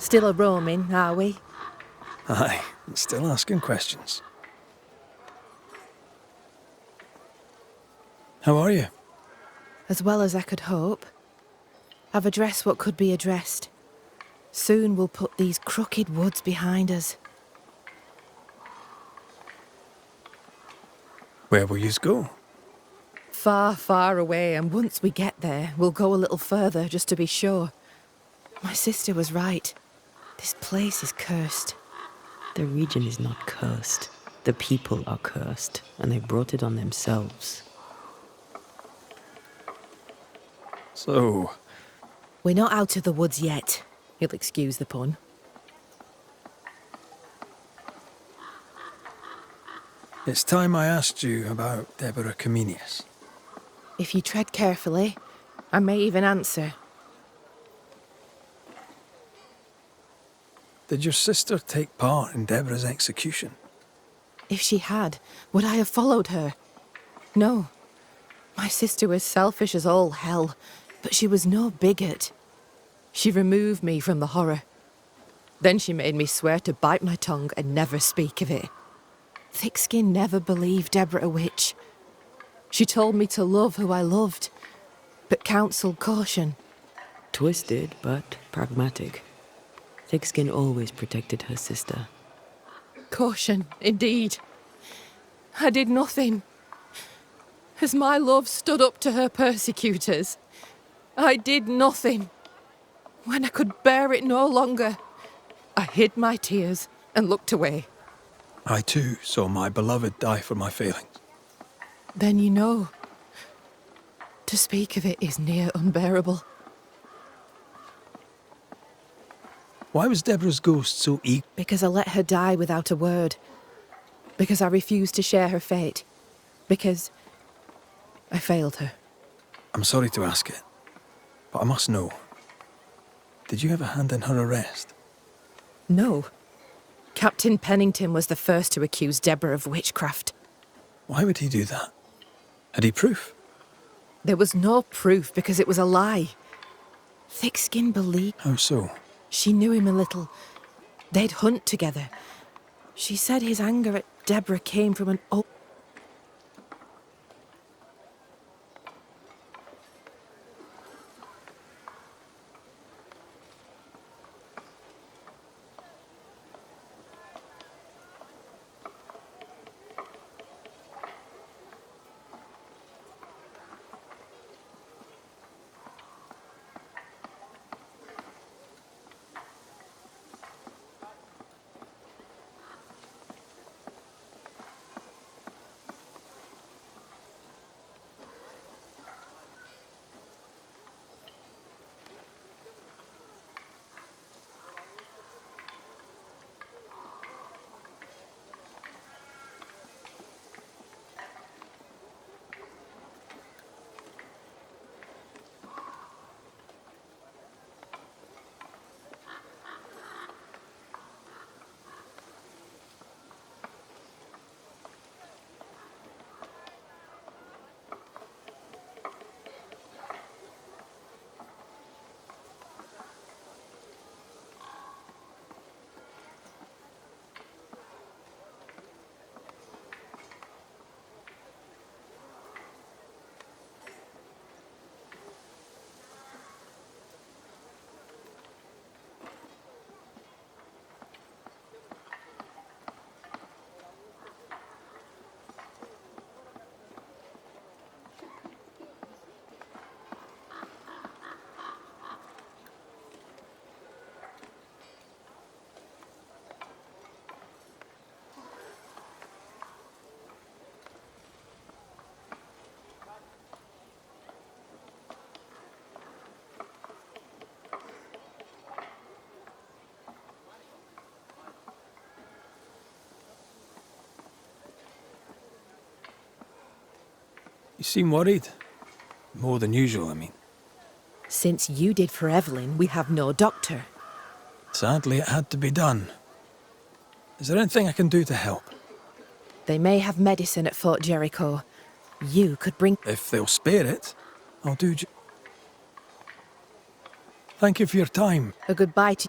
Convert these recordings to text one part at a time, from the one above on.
Still a roaming, are we? Aye, still asking questions. How are you? As well as I could hope. I've addressed what could be addressed. Soon we'll put these crooked woods behind us. Where will yous go? Far, far away, and once we get there, we'll go a little further just to be sure. My sister was right. This place is cursed. The region is not cursed. The people are cursed, and they brought it on themselves. So, We're not out of the woods yet. You'll excuse the pun. it's time I asked you about Deborah Comenius. If you tread carefully, I may even answer. Did your sister take part in Deborah's execution? If she had, would I have followed her? No. My sister was selfish as all hell, but she was no bigot. She removed me from the horror. Then she made me swear to bite my tongue and never speak of it. Thickskin never believed Deborah a witch. She told me to love who I loved, but counselled caution. Twisted, but pragmatic. Thickskin always protected her sister. Caution, indeed. I did nothing. As my love stood up to her persecutors, I did nothing. When I could bear it no longer, I hid my tears and looked away. I too saw my beloved die for my failings. Then you know. To speak of it is near unbearable. Why was Deborah's ghost so eager? Because I let her die without a word. Because I refused to share her fate. Because I failed her. I'm sorry to ask it, but I must know. Did you have a hand in her arrest? No. Captain Pennington was the first to accuse Deborah of witchcraft. Why would he do that? Had he proof? There was no proof because it was a lie. Thickskin believed. How so? She knew him a little. They'd hunt together. She said his anger at Deborah came from an old... You seem worried. More than usual, I mean. Since you did for Evelyn, we have no doctor. Sadly, it had to be done. Is there anything I can do to help? They may have medicine at Fort Jericho. You could bring... If they'll spare it, I'll do... Thank you for your time. a goodbye to...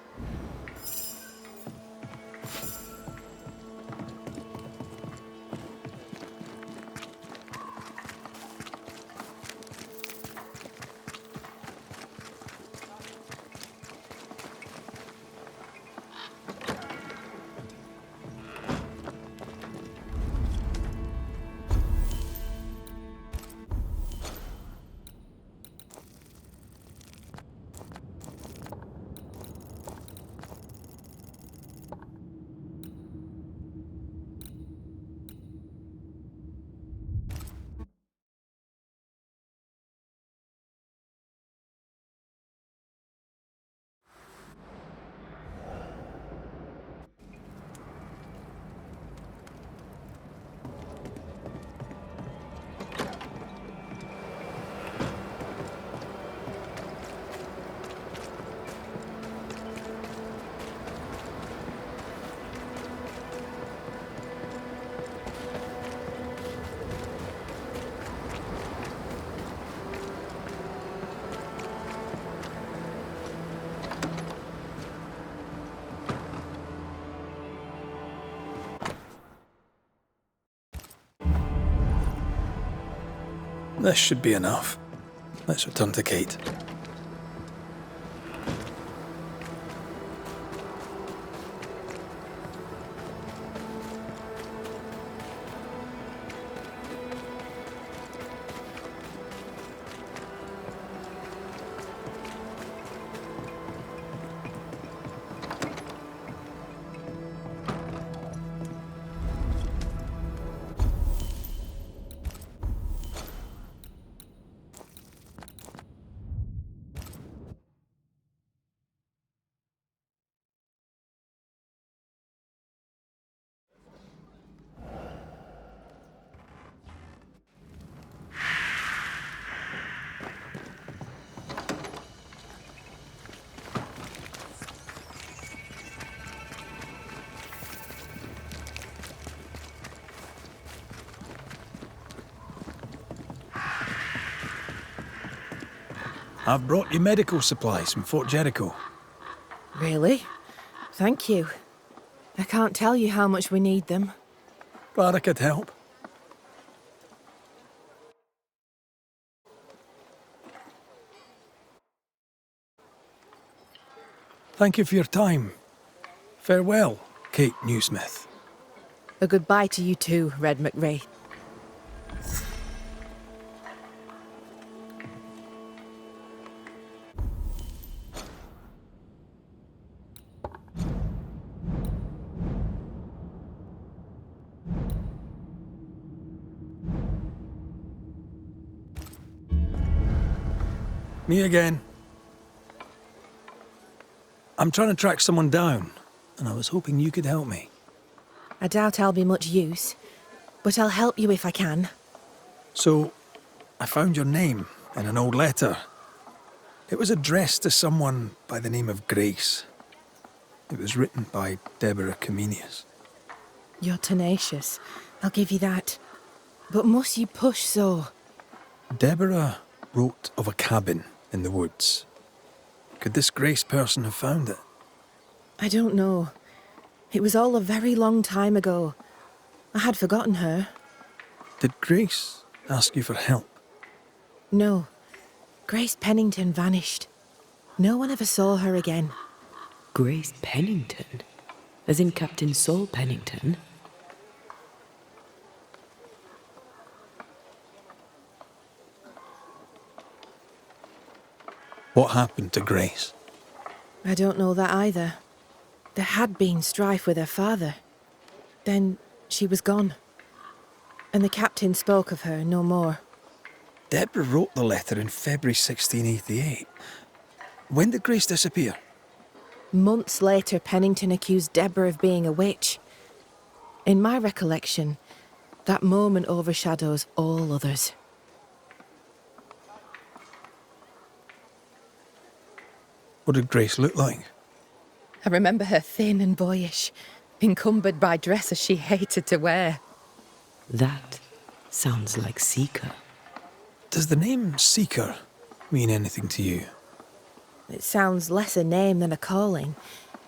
This should be enough. Let's return to Kate. I've brought you medical supplies from Fort Jericho. Really? Thank you. I can't tell you how much we need them. Glad I could help. Thank you for your time. Farewell, Kate Newsmith. A goodbye to you too, Red McRae. Me again. I'm trying to track someone down, and I was hoping you could help me. I doubt I'll be much use, but I'll help you if I can. So, I found your name in an old letter. It was addressed to someone by the name of Grace. It was written by Deborah Comenius. You're tenacious, I'll give you that. But must you push so? Deborah wrote of a cabin in the woods. Could this Grace person have found it? I don't know. It was all a very long time ago. I had forgotten her. Did Grace ask you for help? No. Grace Pennington vanished. No one ever saw her again. Grace Pennington? As in Captain Saul Pennington? What happened to Grace? I don't know that either. There had been strife with her father. Then she was gone. And the captain spoke of her no more. Deborah wrote the letter in February 1688. When did Grace disappear? Months later, Pennington accused Deborah of being a witch. In my recollection, that moment overshadows all others. What did Grace look like? I remember her thin and boyish, encumbered by dresses she hated to wear. That sounds like Seeker. Does the name Seeker mean anything to you? It sounds less a name than a calling,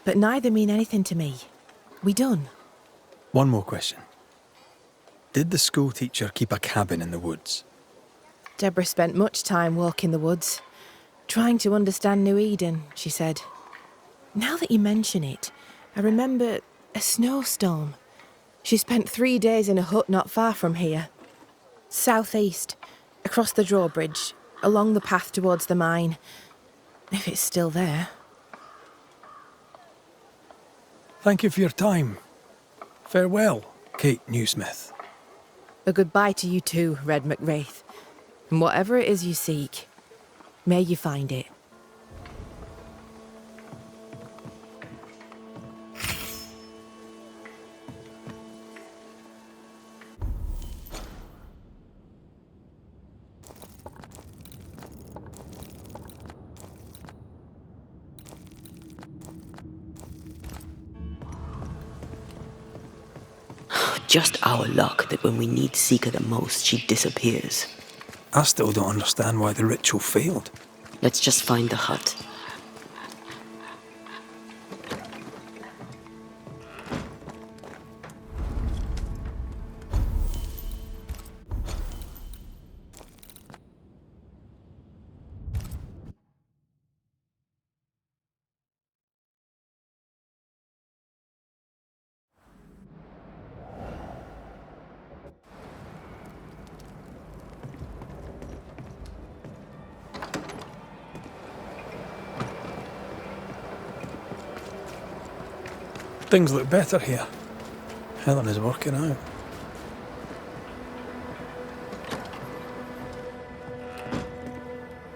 but neither mean anything to me. We done? One more question. Did the school teacher keep a cabin in the woods? Deborah spent much time walking the woods, trying to understand New Eden, she said. Now that you mention it, I remember a snowstorm. She spent 3 days in a hut not far from here. Southeast, across the drawbridge, along the path towards the mine. If it's still there. Thank you for your time. Farewell, Kate Newsmith. A goodbye to you too, Red McWraith. And whatever it is you seek, may you find it. Just our luck that when we need Seeker the most, she disappears. I still don't understand why the ritual failed. Let's just find the hut. Things look better here. Helen is working out.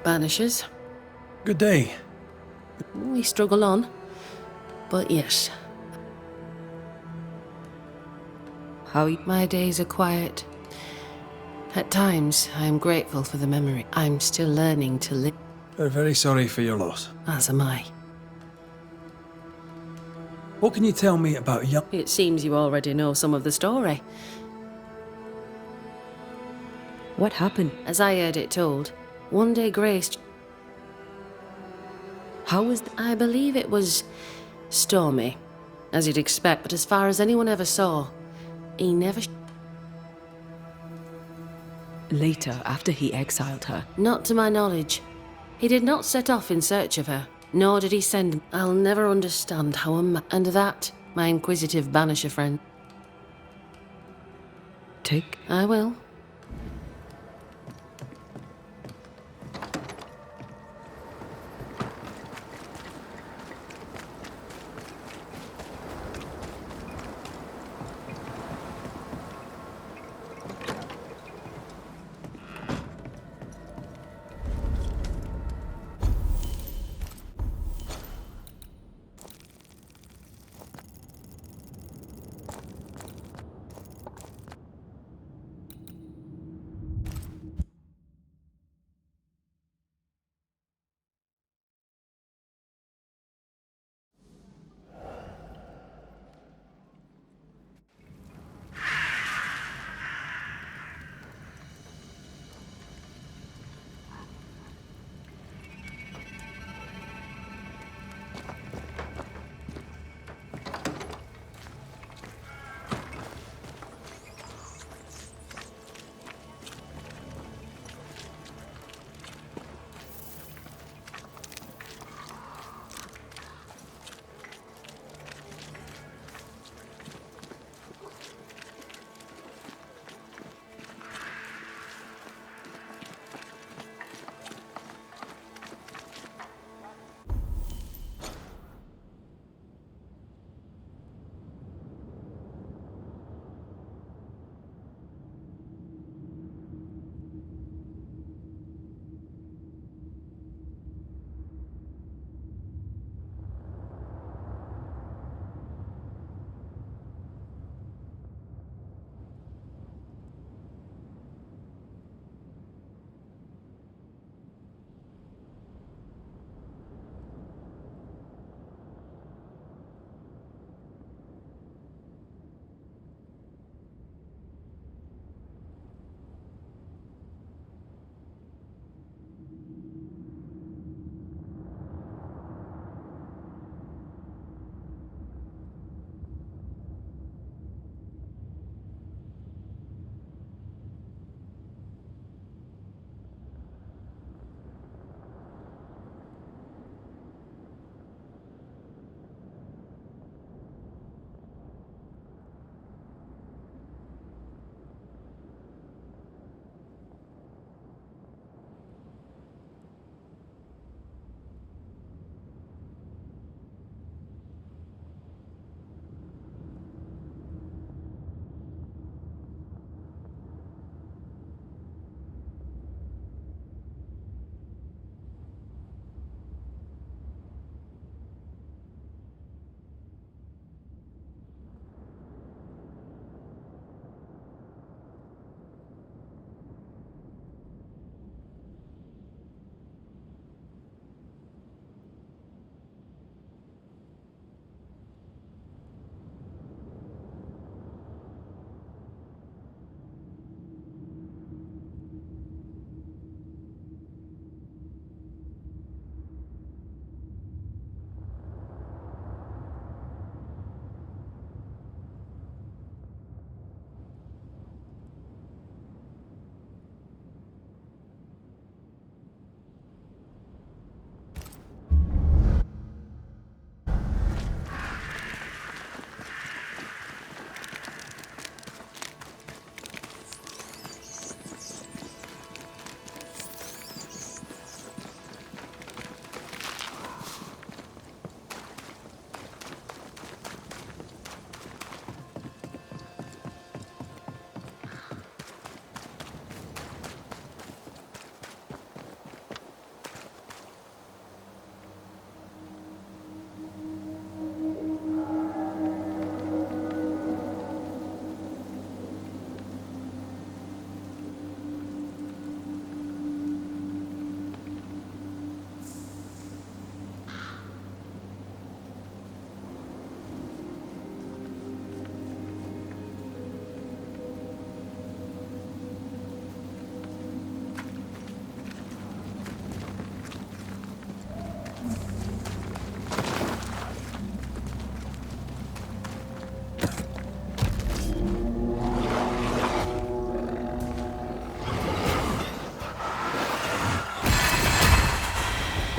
Banishers. Good day. We struggle on. But yes, my days are quiet. At times, I am grateful for the memory. I'm still learning to live. We're very sorry for your loss. As am I. What can you tell me about young... It seems you already know some of the story. What happened? As I heard it told, one day Grace... How was I believe it was stormy, as you'd expect, but as far as anyone ever saw, he never... Later, after he exiled her? Not to my knowledge. He did not set off in search of her, nor did he send... I'll never understand how and that, my inquisitive Banisher friend... Take? I will.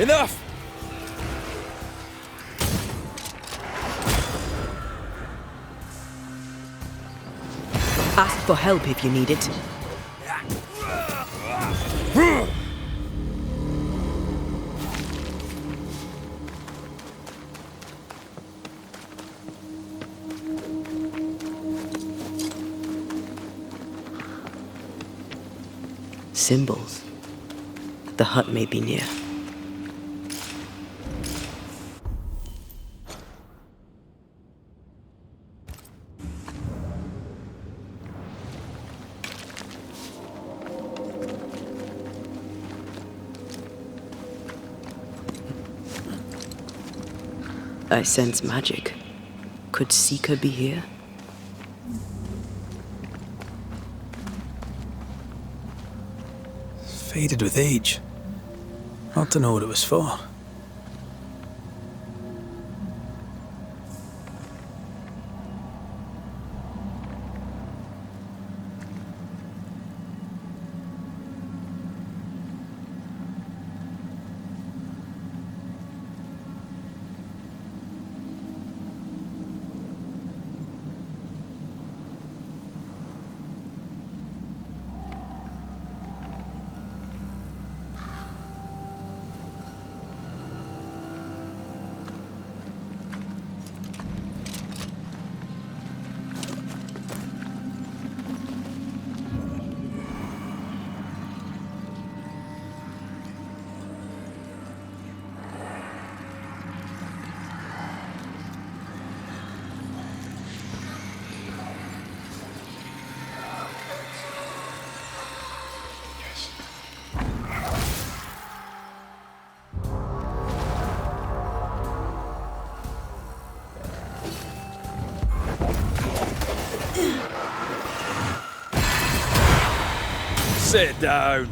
Enough! Ask for help if you need it. Symbols. The hut may be near. I sense magic. Could Seeker be here? Faded with age. Not to know what it was for. Sit down.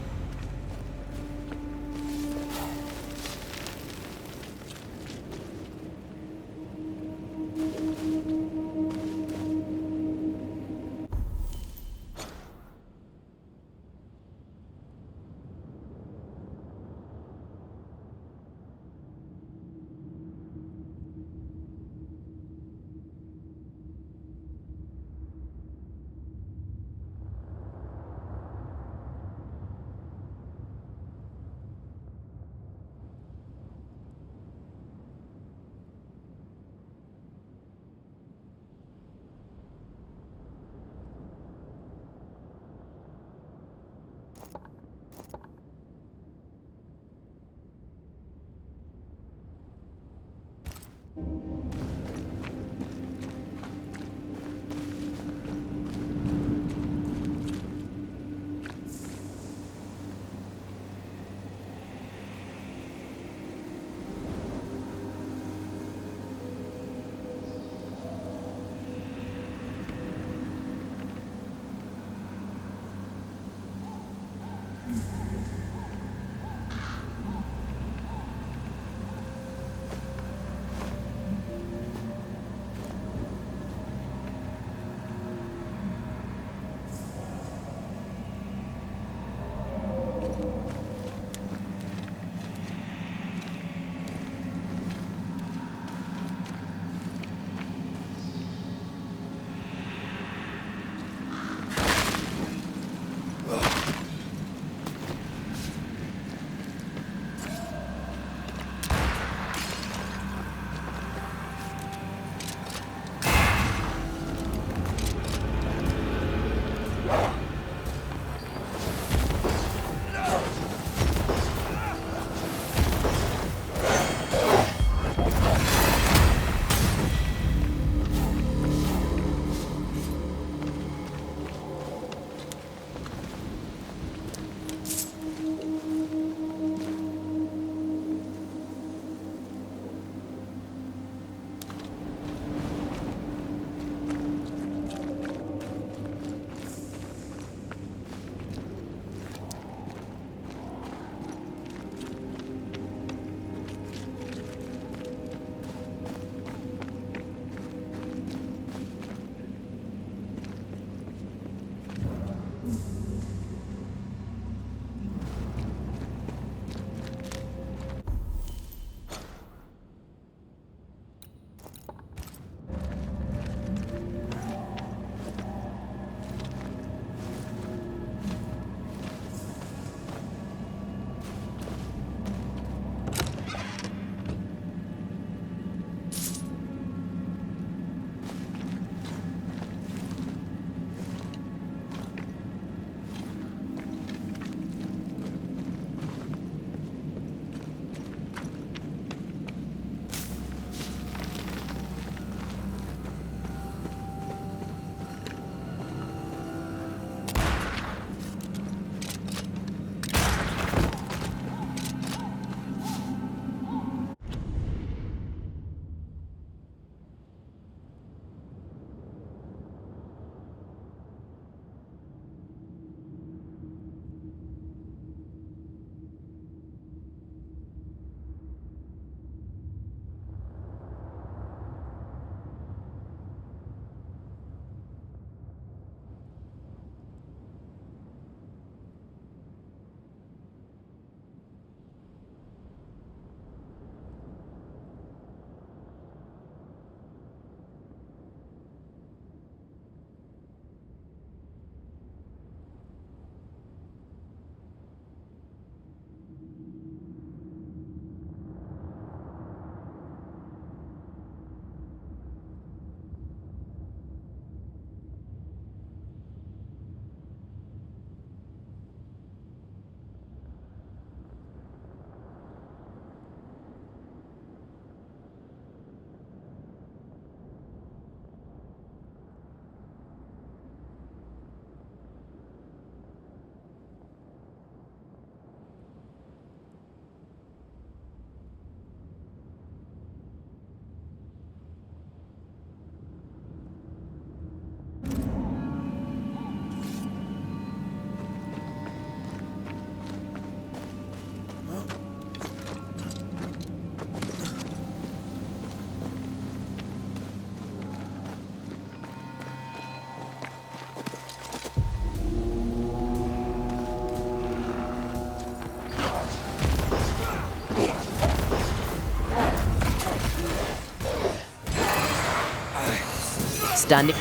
standing.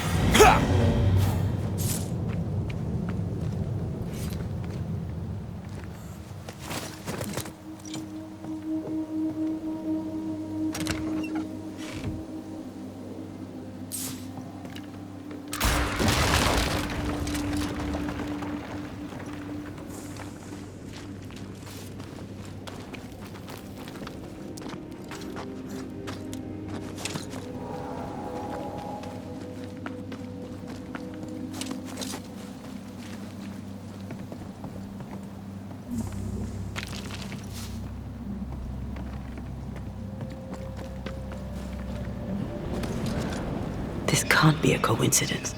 This can't be a coincidence.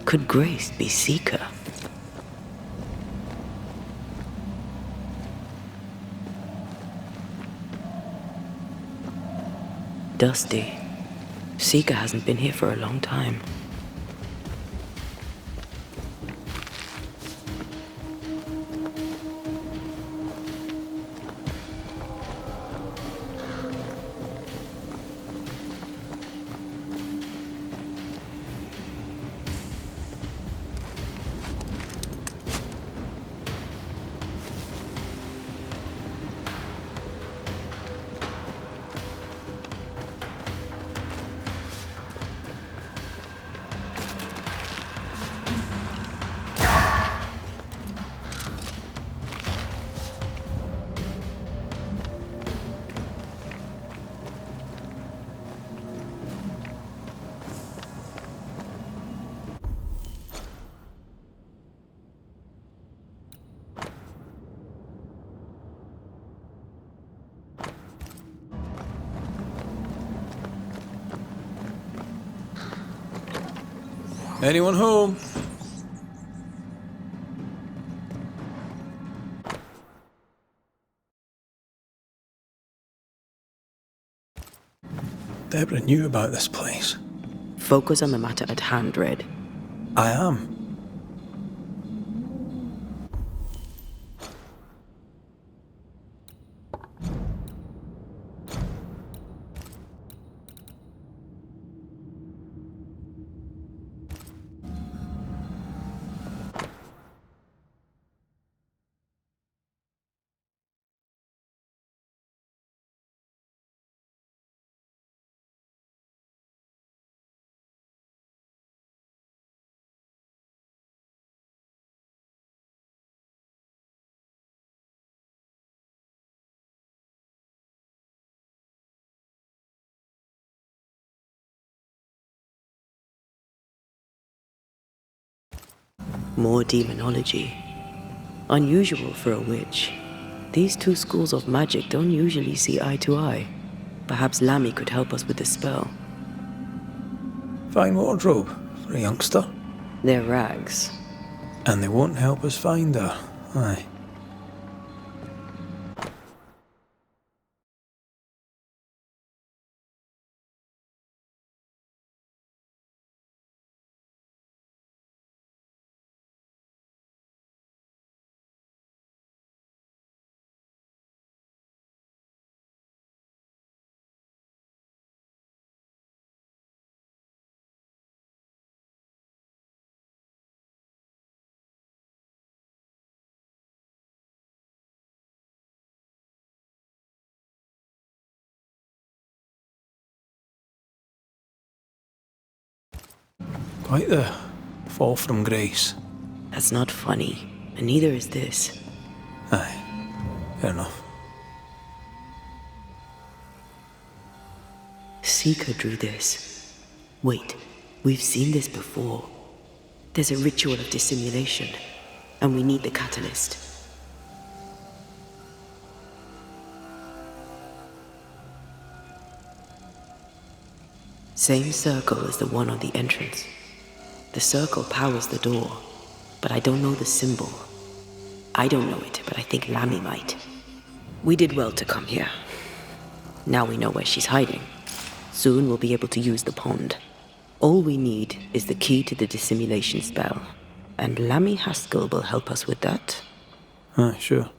Could Grace be Seeker? Dusty. Seeker hasn't been here for a long time. Anyone home? Deborah knew about this place. Focus on the matter at hand, Red. I am. More demonology. Unusual for a witch. These two schools of magic don't usually see eye to eye. Perhaps Lammy could help us with the spell. Fine wardrobe for a youngster. They're rags. And they won't help us find her. Aye. Quite the fall from grace. That's not funny, and neither is this. Aye, fair enough. Seeker drew this. Wait, we've seen this before. There's a ritual of dissimulation, and we need the catalyst. Same circle as the one on the entrance. The circle powers the door, but I don't know the symbol. I don't know it, but I think Lammy might. We did well to come here. Now we know where she's hiding. Soon we'll be able to use the pond. All we need is the key to the dissimulation spell, and Lammy Haskell will help us with that. Aye, sure.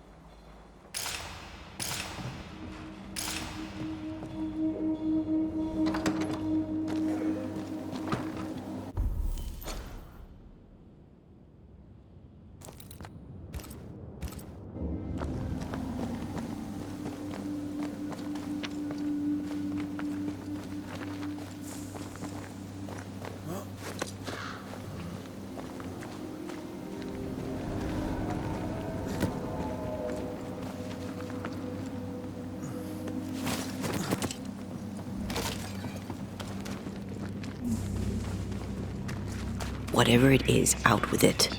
Whatever it is, out with it.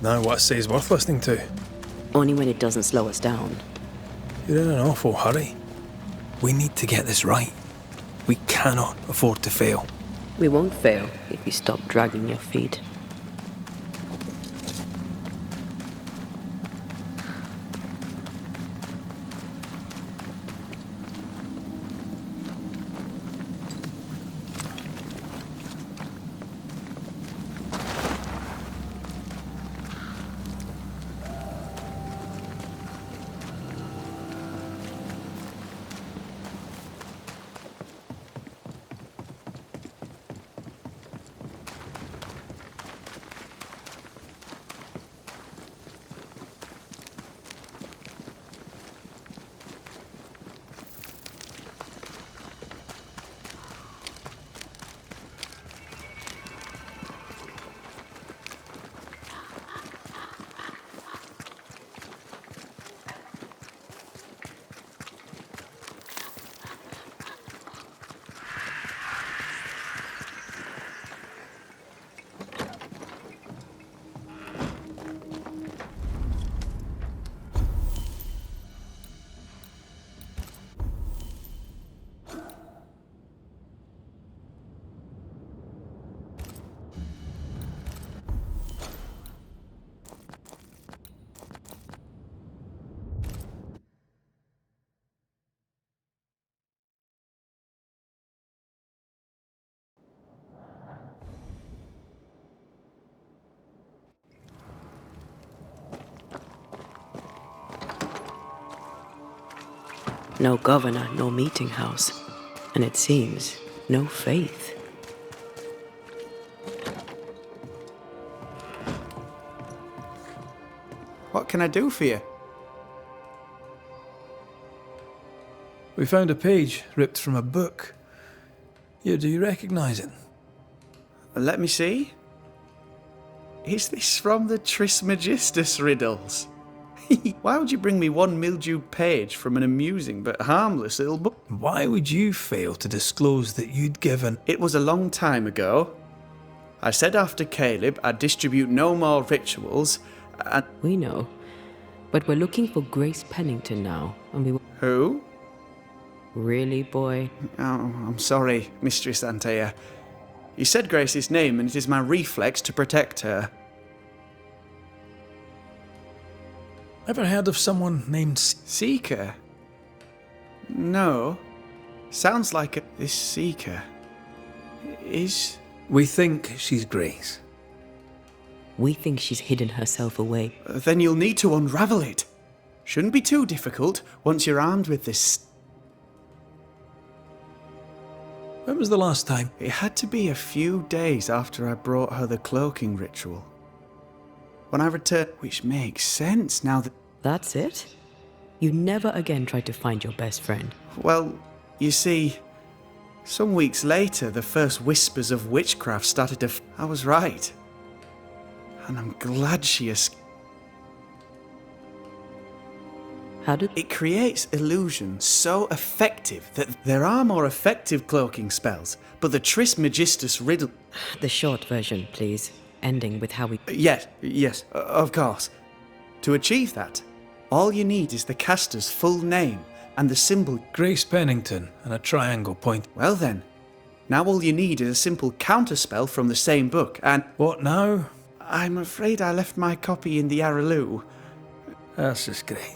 Now what I say is worth listening to. Only when it doesn't slow us down. You're in an awful hurry. We need to get this right. We cannot afford to fail. We won't fail if you stop dragging your feet. No governor, no meeting house. And it seems, no faith. What can I do for you? We found a page ripped from a book. Here, do you recognize it? Let me see. Is this from the Trismegistus riddles? Why would you bring me one mildewed page from an amusing but harmless little book? Why would you fail to disclose that you'd given... It was a long time ago. I said after Caleb I'd distribute no more rituals, and... We know. But we're looking for Grace Pennington now, and we... Who? Really, boy? Oh, I'm sorry, Mistress Antea. You said Grace's name, and it is my reflex to protect her. Ever heard of someone named... Seeker? No. Sounds like this Seeker is... We think she's Grace. We think she's hidden herself away. Then you'll need to unravel it. Shouldn't be too difficult once you're armed with this... When was the last time? It had to be a few days after I brought her the cloaking ritual. When I returned... Which makes sense now that... That's it? You never again tried to find your best friend. Well, you see... Some weeks later, the first whispers of witchcraft started to... I was right. And I'm glad she escaped. How did... It creates illusions so effective that there are more effective cloaking spells, but the Trismegistus riddle... The short version, please. Ending with how we... Yes, of course. To achieve that, all you need is the caster's full name and the symbol... Grace Pennington and a triangle point. Well then, now all you need is a simple counterspell from the same book, and... What now? I'm afraid I left my copy in the Araloo. That's just great.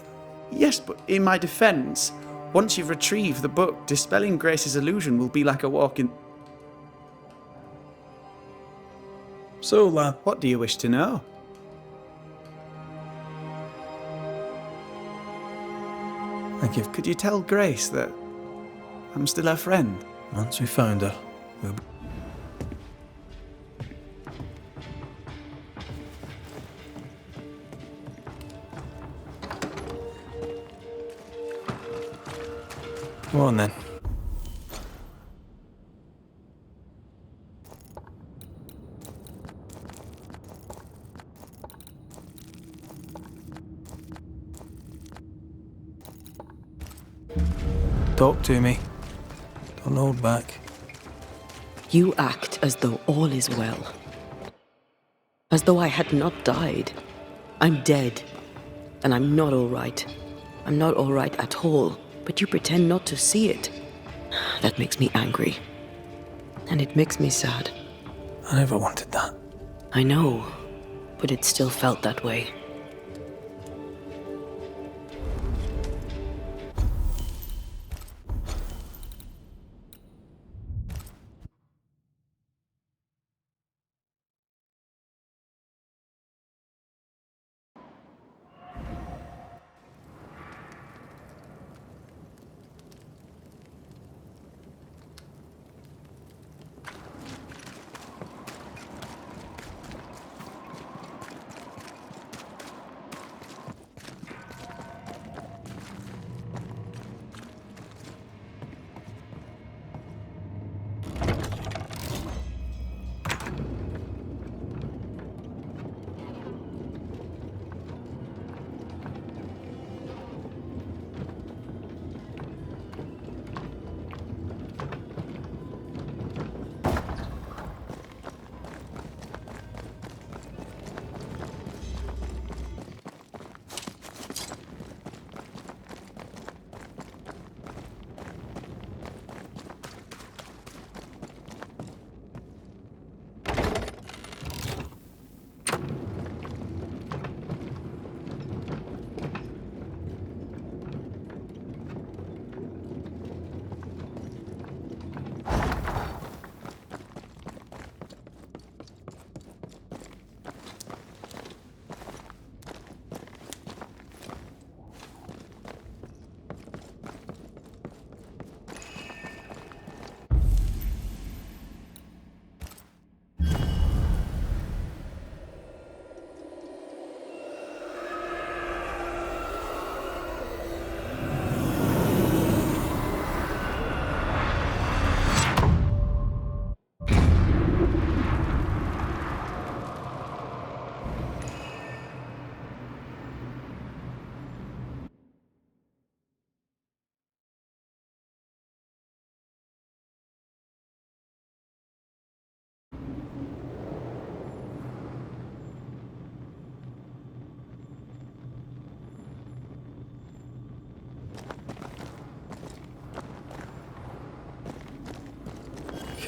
Yes, but in my defense, once you've retrieved the book, dispelling Grace's illusion will be like a walk in... So, lad, What do you wish to know? thank you. Could you tell Grace that I'm still her friend? Once we found her, we'll... Go on then. Talk to me. Don't hold back. You act as though all is well. As though I had not died. I'm dead. And I'm not all right. I'm not all right at all. But you pretend not to see it. That makes me angry. And it makes me sad. I never wanted that. I know, but it still felt that way.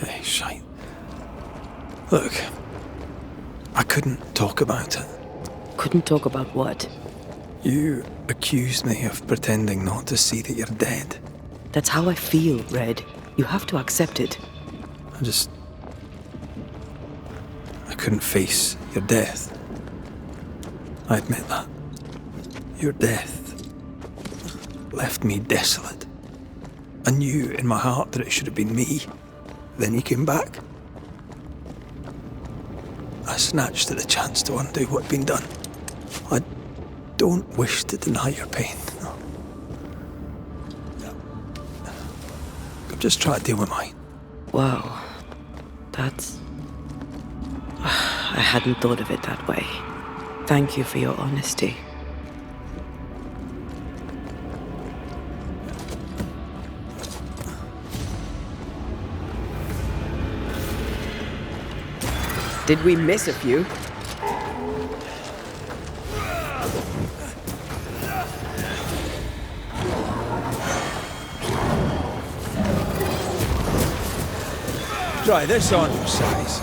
Okay, shite. Look, I couldn't talk about it. Couldn't talk about what? You accused me of pretending not to see that you're dead. That's how I feel, Red. You have to accept it. I couldn't face your death. I admit that. Your death left me desolate. I knew in my heart that it should have been me. Then you came back. I snatched at the chance to undo what had been done. I don't wish to deny your pain. No. I'm just trying to deal with mine. Wow. That's... I hadn't thought of it that way. Thank you for your honesty. Did we miss a few? Try this on for size.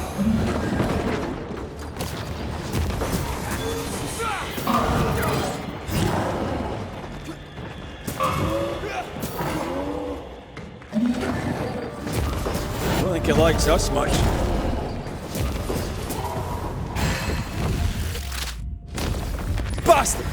Don't think he likes us much. Bastard!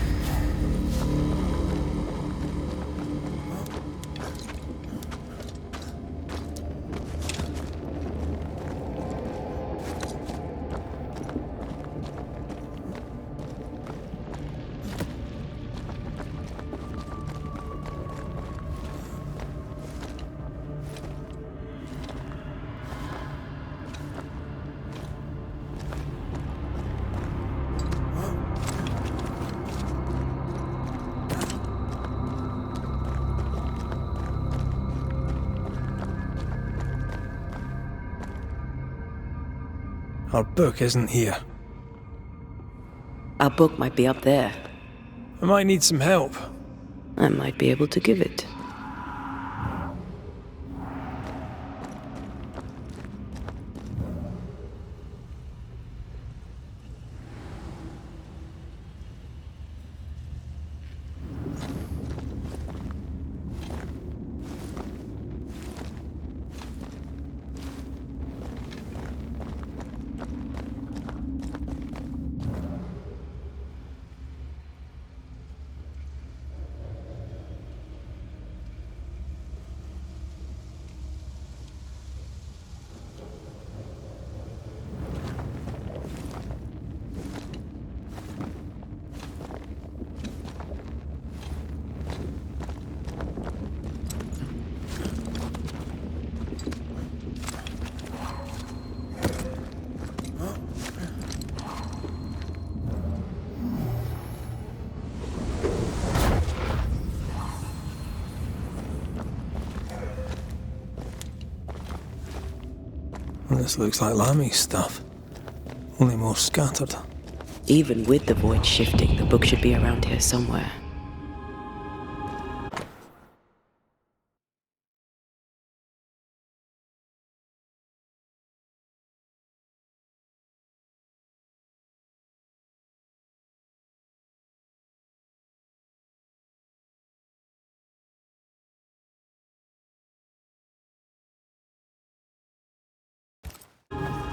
Our book isn't here. Our book might be up there. I might need some help. I might be able to give it. This looks like Lami's stuff, only more scattered. Even with the void shifting, the book should be around here somewhere.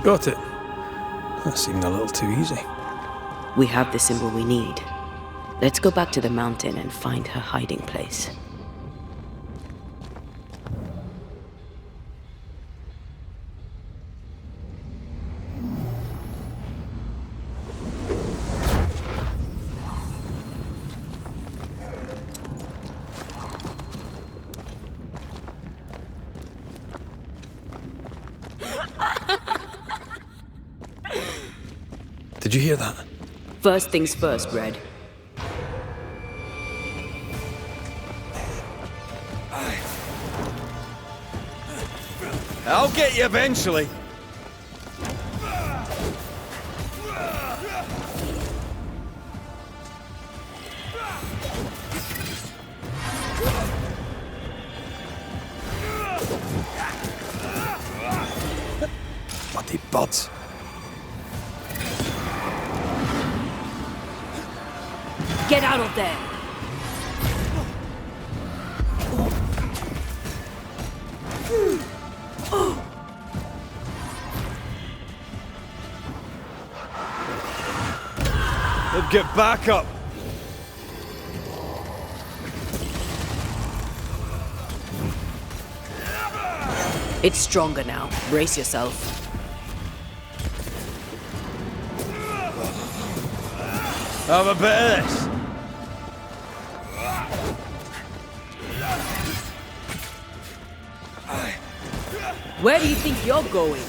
Got it. That seemed a little too easy. We have the symbol we need. Let's go back to the mountain and find her hiding place. Did you hear that? First things first, Red. I'll get you eventually. Bloody buds. Get out of there! They've got back up. It's stronger now. Brace yourself. Have a bit of this. Where do you think you're going?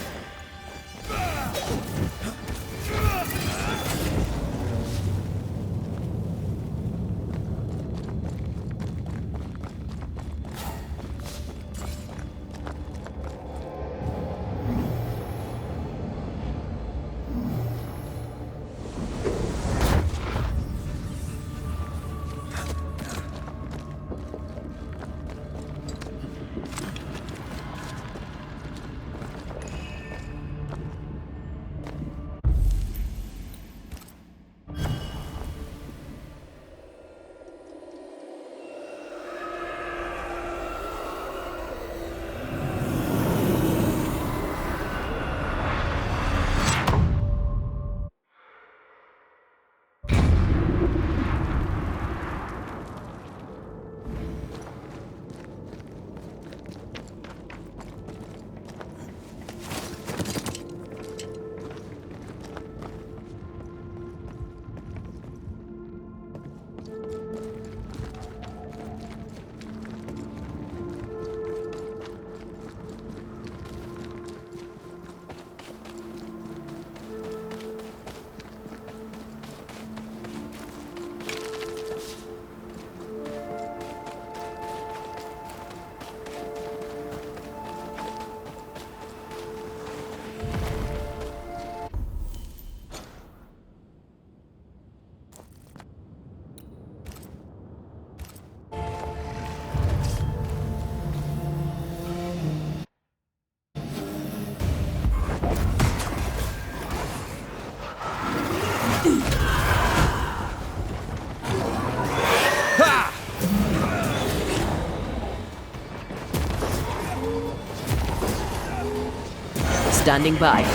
Standing by.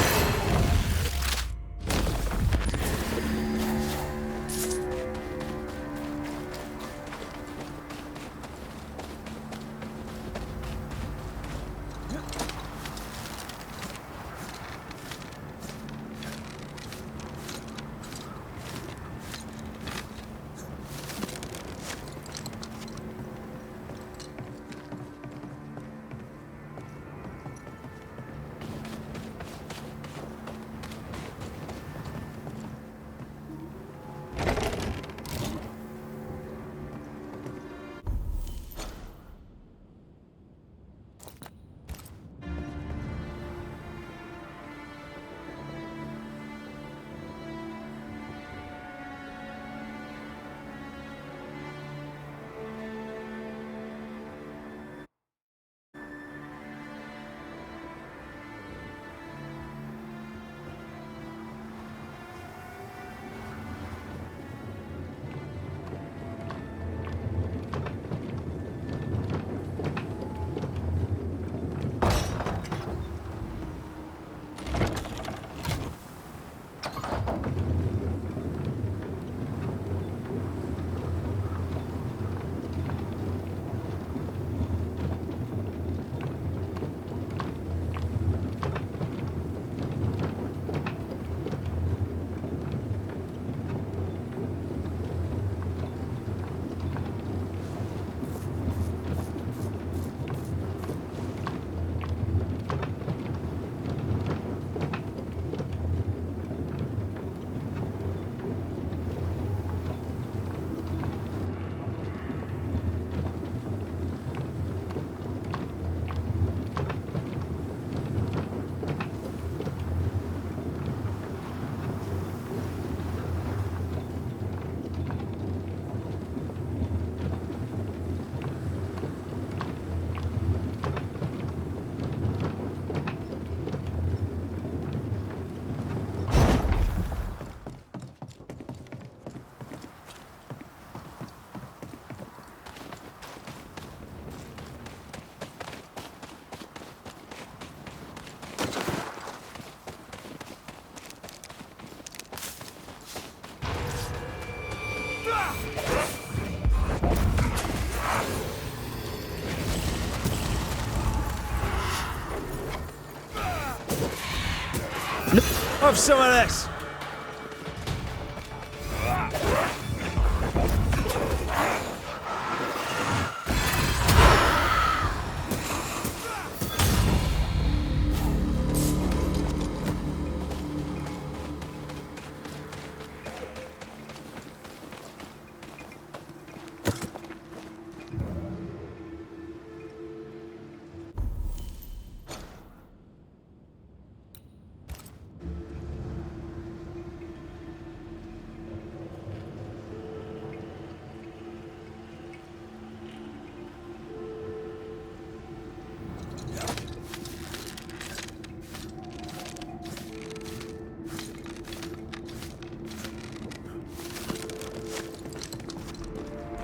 Have some of this.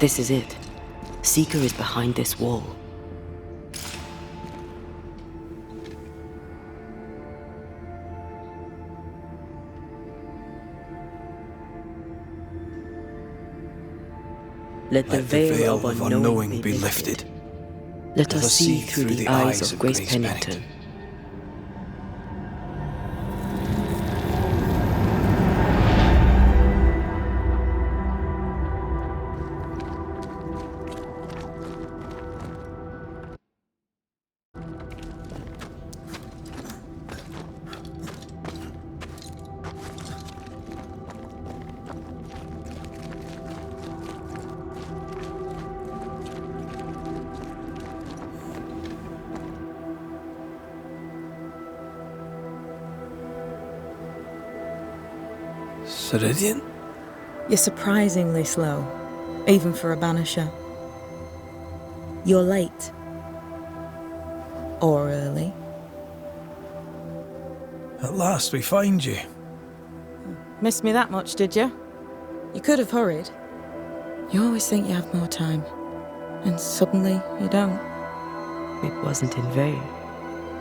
This is it. Seeker is behind this wall. Let the veil of unknowing be lifted. Let us see through the eyes of Grace Pennington. Ceridian? You're surprisingly slow, even for a Banisher. You're late. Or early. At last we find you. Missed me that much, did you? You could have hurried. You always think you have more time, and suddenly you don't. It wasn't in vain.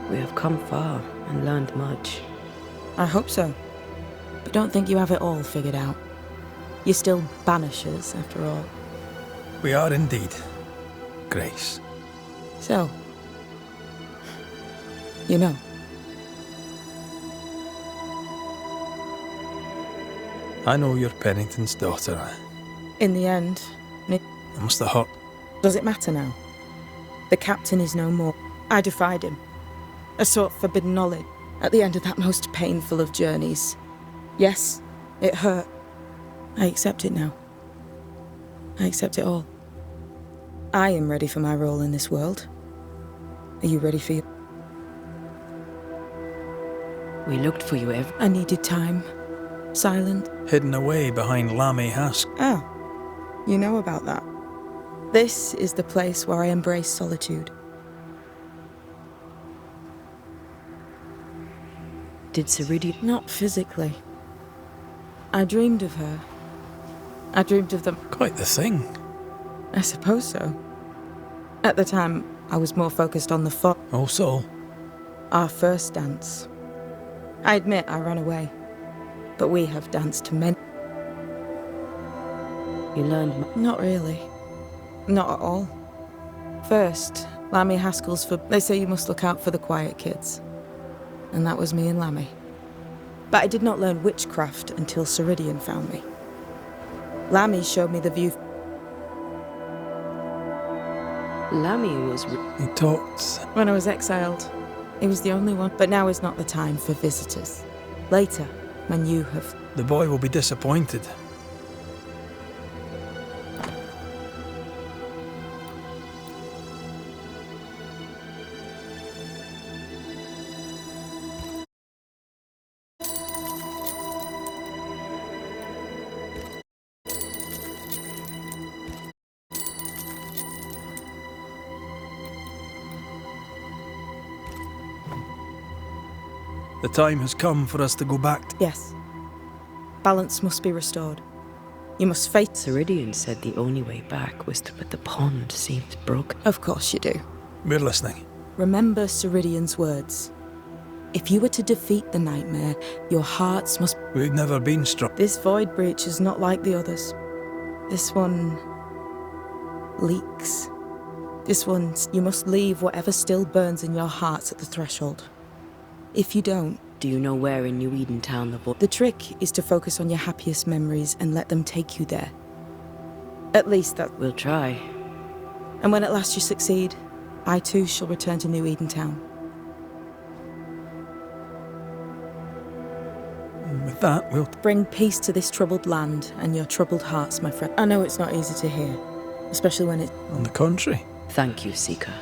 We have come far and learned much. I hope so. But don't think you have it all figured out. You're still Banishers, after all. We are indeed, Grace. So, you know. I know you're Pennington's daughter. In the end, It must have hurt. does it matter now? The captain is no more. I defied him. I sought forbidden knowledge at the end of that most painful of journeys. Yes, it hurt. I accept it now. I accept it all. I am ready for my role in this world. Are you ready for your... We looked for you I needed time. Silent. Hidden away behind Lammy Haskell. Oh, you know about that. This is the place where I embrace solitude. Did Ceridian... Not physically. I dreamed of her. I dreamed of them. Quite the thing. I suppose so. At the time, I was more focused on the fun. Also, Our first dance. I admit I ran away. But we have danced to men. You learned Not really. Not at all. First, Lammy Haskell's for... They say you must look out for the quiet kids. And that was me and Lammy. But I did not learn witchcraft until Ceridian found me. Lammy showed me the view... Lammy was... he talked. When I was exiled, he was the only one. But now is not the time for visitors. Later, when you have... The boy will be disappointed. The time has come for us to go back to... Yes. Balance must be restored. You must face... Ceridian said the only way back was to... But the pond seemed broken. Of course you do. We're listening. Remember Ceridian's words. If you were to defeat the nightmare, your hearts must... We've never been struck. This void breach is not like the others. This one... leaks. This one... You must leave whatever still burns in your hearts at the threshold. If you don't... Do you know where in New Eden Town the void... The trick is to focus on your happiest memories and let them take you there. At least that... We'll try. And when at last you succeed, I too shall return to New Eden Town. And with that, we'll... Bring peace to this troubled land and your troubled hearts, my friend. I know it's not easy to hear, especially when it's... On the contrary. Thank you, Seeker.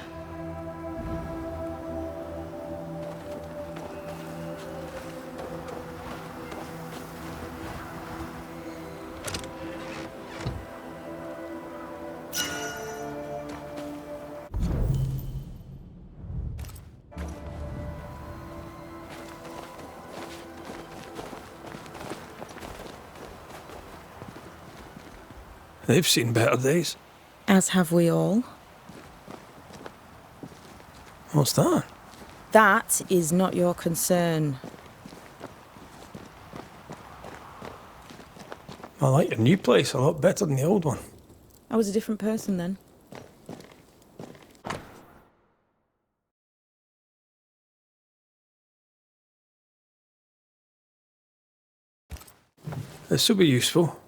They've seen better days. As have we all. What's that? That is not your concern. I like your new place a lot better than the old one. I was a different person then. This will be useful.